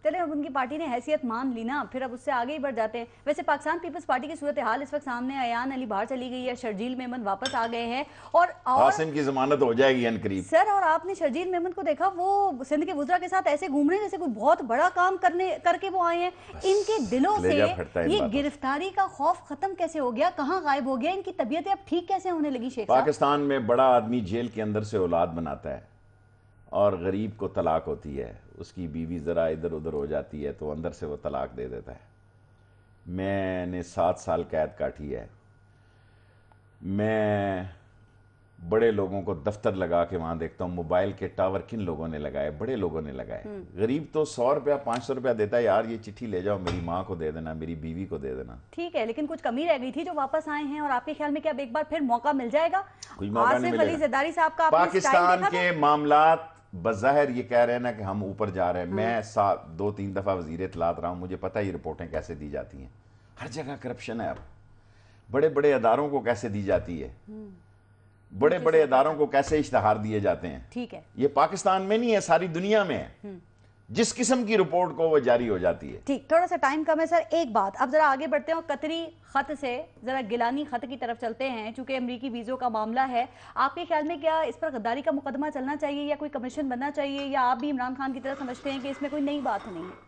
چلیں اب ان کی پارٹی نے حیثیت مان لی نا، پھر اب اس سے آگے ہی بڑھ جاتے ہیں. ویسے پاکستان پیپلز پارٹی کی صورتحال اس وقت سامنے، ایان علی باہر چلی گئی ہے، شرجیل میمن واپس آ گئے ہیں اور قاسم کی ضمانت ہو جائے گی ان قریب. سر اور آپ نے شرجیل میمن کو دیکھا وہ سندھ کے وزراء کے ساتھ ایسے گھوم رہے ہیں جیسے کوئی بہت بڑا کام کر کے وہ آئے ہیں. ان کے دلوں سے یہ گرفتاری کا خوف ختم کیسے ہو گیا؟ کہاں غائب ہو گیا؟ ان کی طبیعتیں اب ٹھیک کیسے ہونے لگی؟ شیخ صاحب، پاکستان میں بڑا آدمی جیل کے اندر سے اولاد بناتا ہے اور غریب کو طلاق ہوتی ہے، اس کی بیوی ذرا ادھر ادھر ہو جاتی ہے تو اندر سے وہ طلاق دے دیتا ہے. میں نے 7 سال قید کاٹی ہے. میں بڑے لوگوں کو دفتر لگا کے وہاں دیکھتا ہوں، موبائل کے ٹاور کن لوگوں نے لگائے؟ بڑے لوگوں نے لگائے. غریب تو 100 روپیہ 500 روپیہ دیتا ہے، یار یہ چٹھی لے جاؤ، میری ماں کو دے دینا، میری بیوی کو دے دینا. ٹھیک ہے، لیکن کچھ کمی رہ گئی تھی جو واپس آئے ہیں، اور آپ کے خیال میں کیا اب ایک بار پھر موقع مل جائے گا؟ کوئی موقع نہیں آصف ملے علی گا. زرداری صاحب کا آپ نے سٹائل پاکستان دیکھا کے معاملات بظاہر یہ کہہ رہے ہیں نا کہ ہم اوپر جا رہے ہیں. میں 2-3 دفعہ وزیر اطلاعات رہا ہوں، مجھے پتہ ہے یہ رپورٹیں کیسے دی جاتی ہیں. ہر جگہ کرپشن ہے. اب بڑے بڑے اداروں کو کیسے دی جاتی ہے، بڑے بڑے اداروں کو کیسے اشتہار دیے جاتے ہیں. ٹھیک ہے، یہ پاکستان میں نہیں ہے، ساری دنیا میں ہے. جس قسم کی رپورٹ کو وہ جاری ہو جاتی ہے. ٹھیک، تھوڑا سا ٹائم کم ہے سر. ایک بات اب ذرا آگے بڑھتے ہیں اور قطری خط سے ذرا گیلانی خط کی طرف چلتے ہیں، چونکہ امریکی ویزوں کا معاملہ ہے. آپ کے خیال میں کیا اس پر غداری کا مقدمہ چلنا چاہیے یا کوئی کمیشن بننا چاہیے، یا آپ بھی عمران خان کی طرح سمجھتے ہیں کہ اس میں کوئی نئی بات نہیں ہے؟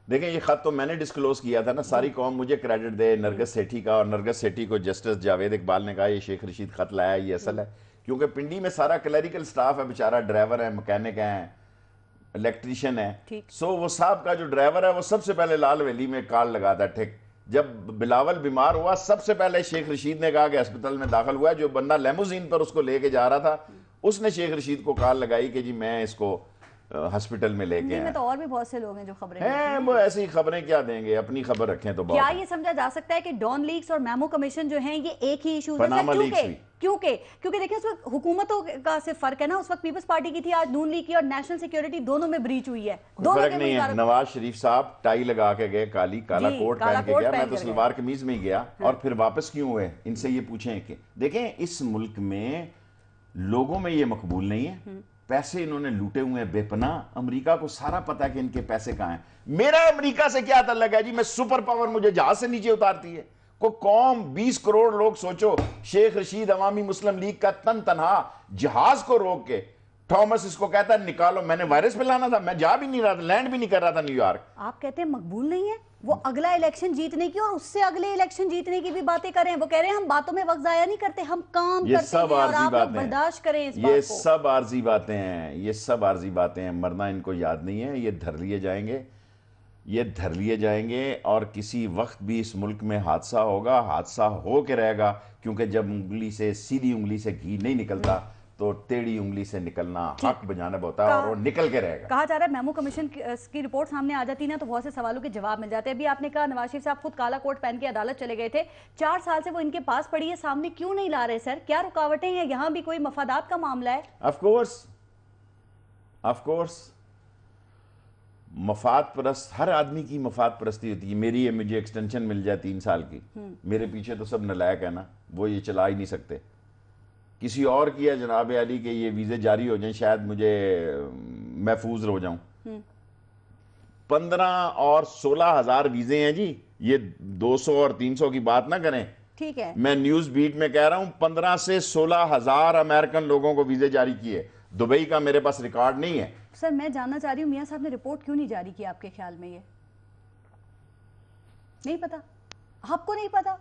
دیکھیں یہ خط تو میں نے ڈسکلوز کیا تھا نا، ساری قوم مجھے کریڈٹ دے نرگس سیٹھی کا، اور نرگس سیٹھی کو جسٹس جاوید اقبال نے کہا یہ شیخ رشید خط لایا، یہ اصل ہے. کیونکہ پنڈی میں سارا کلیریکل سٹاف ہے، بیچارہ ڈرائیور ہے، مکینک ہیں، الیکٹریشین ہے. سو وہ صاحب کا جو ڈرائیور ہے وہ سب سے پہلے لال ویلی میں کال لگاتا ہے. ٹھیک، جب بلاول بیمار ہوا سب سے پہلے شیخ رشید نے کہا کہ ہسپتال میں داخل ہوا ہے. جو بندہ لیموزین پر اس کو لے کے جا رہا تھا اس نے شیخ رشید کو کال لگائی کہ جی میں اس کو ہسپٹل میں لے کے میں تو اور بھی بہت سے لوگ ہیں جو خبریں ہیں. وہ ایسی خبریں کیا دیں گے، اپنی خبر رکھیں تو بہت. کیا یہ سمجھا جا سکتا ہے کہ ڈان لیکس اور میمو کمیشن جو ہیں یہ ایک ہی ایشو ہے؟ کیونکہ دیکھیں اس وقت حکومتوں کا صرف فرق ہے نا، اس وقت پیپلز پارٹی کی تھی، آج نون لیگ کی، اور نیشنل سیکیورٹی دونوں میں بریچ ہوئی ہے. فرق نہیں ہے. نواز شریف صاحب ٹائی لگا کے گئے، کالا کوٹ پہن کے گیا، میں تو سلوار قمیض میں ہی گیا. اور پھر واپس کیوں ہوئے؟ ان سے یہ پوچھیں کہ دیکھیں اس ملک میں لوگوں میں یہ مقبول نہیں ہے. پیسے انہوں نے لوٹے ہوئے ہیں بے پناہ. امریکہ کو سارا پتا ہے کہ ان کے پیسے کہاں ہیں. میرا امریکہ سے کیا تعلق ہے جی؟ میں سپر پاور مجھے جہاز سے نیچے اتارتی ہے. کو قوم 20 کروڑ لوگ سوچو، شیخ رشید عوامی مسلم لیگ کا تنہا جہاز کو روک کے تھامس اس کو کہتا ہے نکالو. میں نے وائرس پہ لانا تھا، میں جا بھی نہیں رہا تھا، لینڈ بھی نہیں کر رہا تھا نیو یارک. آپ کہتے ہیں مقبول نہیں ہے؟ وہ اگلا الیکشن جیتنے کی اور اس سے اگلے الیکشن جیتنے کی بھی باتیں کریں. وہ کہہ رہے ہیں ہم باتوں میں وقت ضائع نہیں کرتے، ہم کام کرتے ہیں اور آپ لوگ برداشت کریں اس بات کو. یہ سب عارضی باتیں ہیں، یہ سب عارضی باتیں ہیں. مرنا ان کو یاد نہیں ہے. یہ دھر لیے جائیں گے، یہ دھر لیے جائیں گے، اور کسی وقت بھی اس ملک میں حادثہ ہوگا. حادثہ ہو کے رہے گا، کیونکہ جب انگلی سے سیدھی انگلی سے گھی نہیں نکلتا تو ٹیڑھی انگلی سے نکلنا حق بجانب ہوتا ہے، اور وہ نکل کے رہے گا. کہا جا رہا ہے میمو کمیشن کی رپورٹ سامنے آ جاتی نا تو بہت سے سوالوں کے جواب مل جاتے ہیں. ابھی آپ نے کہا نواز شریف صاحب خود کالا کوٹ پہن کے عدالت چلے گئے تھے، 4 سال سے وہ ان کے پاس پڑی ہے، سامنے کیوں نہیں لا رہے سر؟ کیا رکاوٹیں ہیں؟ یہاں بھی کوئی مفادات کا معاملہ ہے؟ آف کورس مفاد پرست، ہر آدمی کی مفاد پرستی ہوتی ہے. میری مجھے ایکسٹینشن مل جائے 3 سال کی، میرے پیچھے تو سب نلائق ہے نا، وہ یہ چلا ہی نہیں سکتے. کسی اور کی ہے جناب علی کہ یہ ویزے جاری ہو جائیں شاید مجھے محفوظ ہو جاؤں. 15 اور 16,000 ویزے ہیں جی, یہ 200 اور 300 کی بات نہ کریں. ٹھیک ہے, میں نیوز بیٹ میں کہہ رہا ہوں 15 سے 16,000 امریکن لوگوں کو ویزے جاری کیے. دبئی کا میرے پاس ریکارڈ نہیں ہے. سر میں جاننا چاہ رہی ہوں میاں صاحب نے رپورٹ کیوں نہیں جاری کی آپ کے خیال میں؟ یہ نہیں پتا آپ کو؟ نہیں پتا؟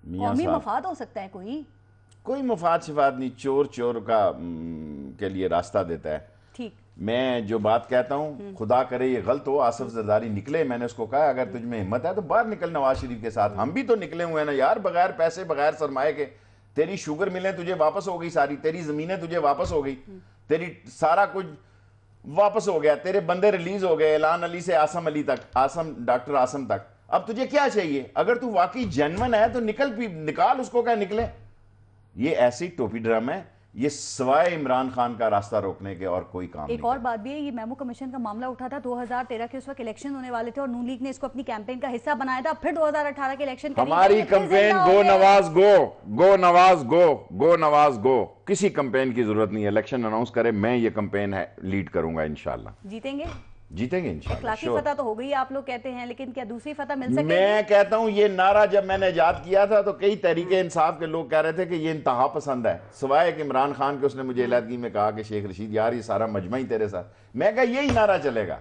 قومی مفاد ہو سکتا ہے کوئی مفاد شفاد نہیں, چور کا کے لیے راستہ دیتا ہے. ٹھیک, میں جو بات کہتا ہوں خدا کرے یہ غلط ہو, آصف زرداری نکلے, میں نے اس کو کہا اگر تجھ میں ہمت ہے تو باہر نکل نواز شریف کے ساتھ. ہم بھی تو نکلے ہوئے ہیں نا یار, بغیر پیسے بغیر سرمایہ کے. تیری شوگر ملیں تجھے واپس ہو گئی ساری, تیری زمینیں تجھے واپس ہو گئی, تیری سارا کچھ واپس ہو گیا, تیرے بندے ریلیز ہو گئے, اعلان علی سے آسم علی تک, ڈاکٹر آسم تک. اب تجھے کیا چاہیے؟ اگر تو واقعی جینون ہے تو نکال اس کو, کہ نکلے. یہ ایسی ٹوپی ڈرم ہے, یہ سوائے عمران خان کا راستہ روکنے کے اور کوئی کام نہیں. ایک اور بات بھی ہے, یہ میمو کمیشن کا معاملہ اٹھا تھا 2013 کے, اس وقت الیکشن ہونے والے تھے اور نون لیگ نے اس کو اپنی کیمپین کا حصہ بنایا تھا. پھر 2018 کے الیکشن ہماری کمپین گو نواز گو, کسی کمپین کی ضرورت نہیں ہے. الیکشن اناؤنس کرے, میں یہ کمپین لیڈ کروں گا انشاءاللہ. جیتیں گے انشاءاللہ. اخلاقی فتح تو ہو گئی آپ لوگ کہتے ہیں, لیکن کیا دوسری فتح مل سکے؟ میں کہتا ہوں یہ نعرہ جب میں نے ایجاد کیا تھا تو کئی تحریک انصاف کے لوگ کہہ رہے تھے کہ یہ انتہا پسند ہے, سوائے کہ عمران خان کے اس نے مجھے علیحدگی میں کہا کہ شیخ رشید یار یہ سارا مجمع ہی تیرے ساتھ. میں کہا یہی نعرہ چلے گا,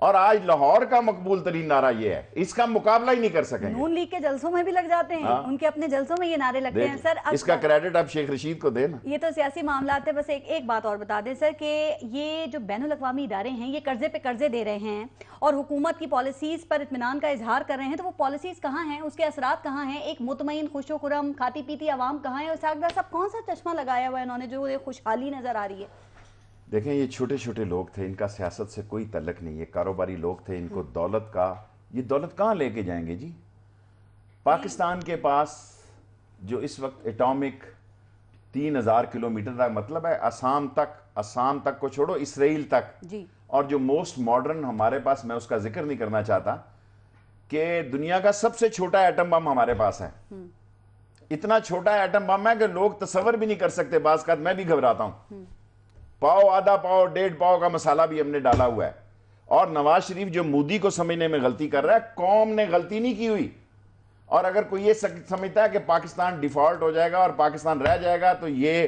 اور آج لاہور کا مقبول ترین نعرہ یہ ہے, اس کا مقابلہ ہی نہیں کر سکیں گے. نون لیگ کے جلسوں میں بھی لگ جاتے ہیں, ان کے اپنے جلسوں میں یہ نعرے لگتے ہیں. سر اس کا کریڈٹ اب شیخ رشید کو دے نا. یہ تو سیاسی معاملات ہے. بس ایک بات اور بتا دیں سر کہ یہ جو بین الاقوامی ادارے ہیں یہ قرضے پہ قرضے دے رہے ہیں اور حکومت کی پالیسیز پر اطمینان کا اظہار کر رہے ہیں, تو وہ پالیسیز کہاں ہیں, اس کے اثرات کہاں ہیں, ایک مطمئن خوش و خرم کھاتی پیتی عوام کہاں ہے؟ اور ساکھدار صاحب کون سا چشمہ لگایا ہوا ہے انہوں نے جو خوشحالی نظر آ رہی ہے؟ دیکھیں یہ چھوٹے چھوٹے لوگ تھے, ان کا سیاست سے کوئی تعلق نہیں, یہ کاروباری لوگ تھے, ان کو دولت کا, یہ دولت کہاں لے کے جائیں گے جی؟ پاکستان کے پاس جو اس وقت اٹامک 3000 کلومیٹر کا مطلب ہے آسام تک کو چھوڑو, اسرائیل تک جی, اور جو موسٹ ماڈرن ہمارے پاس, میں اس کا ذکر نہیں کرنا چاہتا, کہ دنیا کا سب سے چھوٹا ایٹم بم ہمارے پاس ہے. اتنا چھوٹا ایٹم بم ہے کہ لوگ تصور بھی نہیں کر سکتے. بعض کا میں بھی گھبراتا ہوں. پاؤ, آدھا پاؤ, 1.5 پاؤ کا مسالہ بھی ہم نے ڈالا ہوا ہے. اور نواز شریف جو مودی کو سمجھنے میں غلطی کر رہا ہے, قوم نے غلطی نہیں کی ہوئی. اور اگر کوئی یہ سمجھتا ہے کہ پاکستان ڈیفالٹ ہو جائے گا اور پاکستان رہ جائے گا تو یہ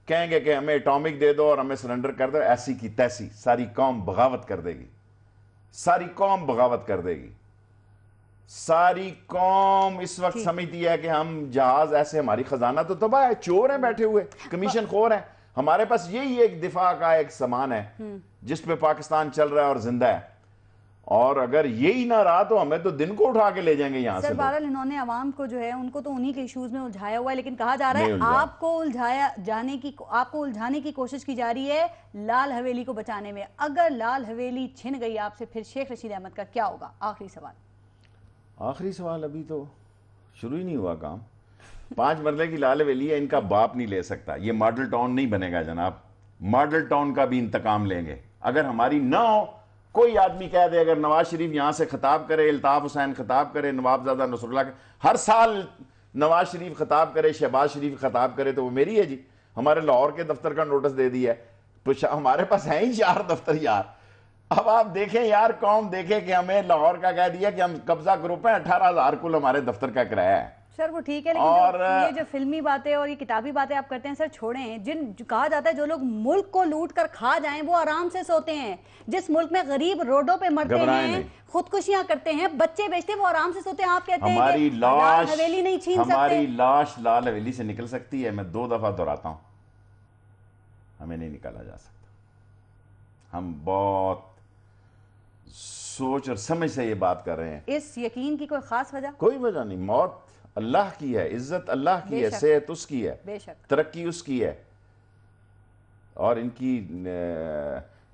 کہیں گے کہ ہمیں اٹامک دے دو اور ہمیں سرنڈر کر دو, ایسی کی تیسی ساری قوم بغاوت کر دے گی. ساری قوم بغاوت کر دے گی. ساری قوم اس وقت سمجھتی ہے کہ ہم جہاز ایسے, ہماری خزانہ تو تباہ ہے, چور ہیں بیٹھے ہوئے, کمیشن خور ہیں. ہمارے پاس یہی ایک دفاع کا ایک سامان ہے جس پہ پاکستان چل رہا ہے اور زندہ ہے. اور اگر یہی نہ رہا تو ہمیں تو دن کو اٹھا کے لے جائیں گے یہاں سے. سر بہرحال انہوں نے عوام کو جو ہے ان کو تو انہی کے ایشوز میں الجھایا ہوا ہے, لیکن کہا جا رہا ہے آپ کو الجھانے کی کوشش کی جا رہی ہے لال حویلی کو بچانے میں. اگر لال حویلی چھن گئی آپ سے, پھر شیخ رشید احمد کا کیا ہوگا؟ آخری سوال. ابھی تو شروع ہی نہیں ہوا کام. 5 مرلے کی لال حویلی ہے, ان کا باپ نہیں لے سکتا. یہ ماڈل ٹاؤن نہیں بنے گا جناب, ماڈل ٹاؤن کا بھی انتقام لیں گے. اگر ہماری نہ ہو, کوئی آدمی کہہ دے, اگر نواز شریف یہاں سے خطاب کرے, الطاف حسین خطاب کرے, نوابزادہ نصر اللہ, ہر سال نواز شریف خطاب کرے, شہباز شریف خطاب کرے, تو وہ میری ہے جی. ہمارے لاہور کے دفتر کا نوٹس دے دیا ہے, تو ہمارے پاس ہیں ہی 4 دفتر یار. اب آپ دیکھیں یار, قوم دیکھے کہ ہمیں لاہور کا کہہ دیا کہ ہم قبضہ گروپ ہیں, 18,000 کل ہمارے دفتر کا کرایہ ہے. سر وہ ٹھیک ہے, لیکن یہ جو فلمی باتیں اور یہ کتابی باتیں آپ کرتے ہیں سر چھوڑیں. کہا جاتا ہے جو لوگ ملک کو لوٹ کر کھا جائیں وہ آرام سے سوتے ہیں. جس ملک میں غریب روڈوں پہ مرتے ہیں, خودکشیاں کرتے ہیں, بچے بیچتے ہیں, وہ آرام سے سوتے ہیں. آپ کہتے ہیں کہ لال حویلی نہیں چھین سکتے. ہماری لاش لال حویلی سے نکل سکتی ہے, میں 2 دفعہ دہراتا ہوں, ہمیں نہیں نکالا جا سکتا. ہم بہت سوچ اور سمجھ سے یہ بات کر رہے ہیں. اس یقین کی کوئی خاص وجہ؟ کوئی وجہ نہیں. موت اللہ کی ہے, عزت اللہ کی ہے, صحت اس کی ہے, ترقی اس کی ہے. اور ان کی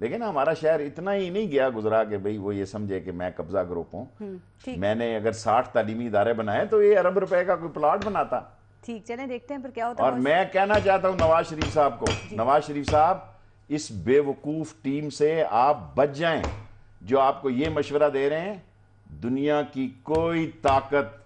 دیکھیں نا, ہمارا شہر اتنا ہی نہیں گیا گزرا کہ بھئی وہ یہ سمجھے کہ میں قبضہ گروپ ہوں. میں نے اگر 60 تعلیمی ادارے بنائے تو یہ ارب روپے کا کوئی پلاٹ بناتا. ٹھیک, چلیں دیکھتے ہیں پھر کیا ہوتا ہے. اور میں کہنا چاہتا ہوں نواز شریف صاحب کو, نواز شریف صاحب اس بے وقوف ٹیم سے آپ بچ جائیں جو آپ کو یہ مشورہ دے رہے ہیں. دنیا کی کوئی طاقت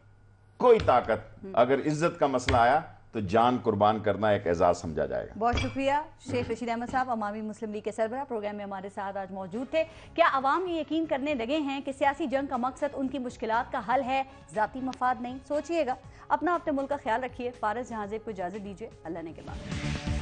کوئی طاقت اگر عزت کا مسئلہ آیا تو جان قربان کرنا ایک اعزاز سمجھا جائے گا. بہت شکریہ شیخ رشید احمد صاحب، عوامی مسلم لیگ کے سربراہ، پروگرام میں ہمارے ساتھ آج موجود تھے. کیا عوام یہ یقین کرنے لگے ہیں کہ سیاسی جنگ کا مقصد ان کی مشکلات کا حل ہے، ذاتی مفاد نہیں؟ سوچئے گا. اپنا اپنے ملک کا خیال رکھیے. فارس جہاں زیب کو اجازت دیجیے. اللہ نے کے بعد.